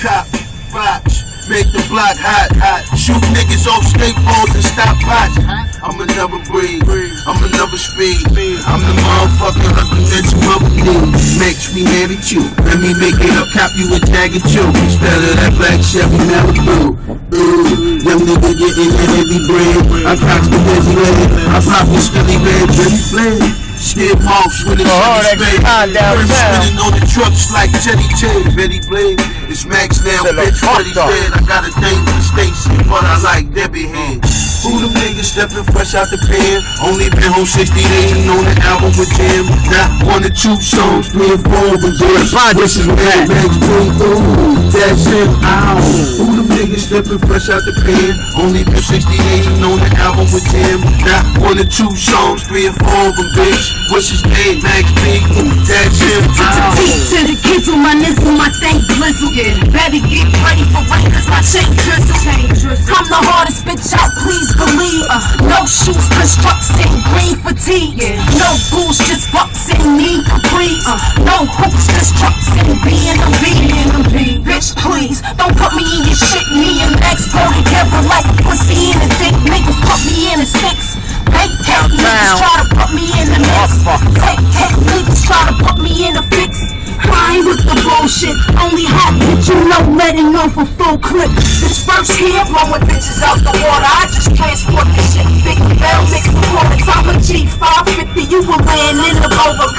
cop, box, make the block hot, shoot niggas off skateboards and stop pots. I'm another breed, I'm another speed, I'm the motherfucking husband that your mother needs. Makes me mad at you, let me make it up, cop you a jagged chew. Instead of that black Chevy Malibu. Ooh, young nigga getting that heavy bread. I cock the busy leg, I pop the skinny red, Billy Flynn. Skid marks when it's spinning on the trucks like Teddy J. Betty Blade, it's Max now, bitch, Freddy's dead. I got a thing for Stacy, but I like Debbie Head. Who them niggas stepping fresh out the pen? Only been home 60 days and on the album with Jim. Not 1 or 2 songs, 3 or 4 with Jim. This is Max Boom, ooh, that's him, ow. Who them niggas stepping fresh out the pen? Only been 60 days and on the album with Jim. Not 1 or 2 songs, 3 or 4 of them, bitch. What's his name? Max B. That's him. To the kids on my nizzle, my thing blizzle. Better get ready for rain, cause my chain drizzle. I'm the hardest bitch out, please believe. No shoes, cause trucks in green fatigues. No booze, just bucks and me complete. No hoops, just trucks and B&B. Bitch, please, don't put me in your shit. Me and Max go together like pussy in a dick. Niggas put me in a 6. Fake niggas try to put me in the mix. Fake niggas try to put me in a fix. I ain't with the bullshit. Only hot bitch, you know, letting off a full clip. This first here, blowing bitches out the water. I just transport this shit. Big bell, mix the quarters. I'm a G550. You will land in the Rover.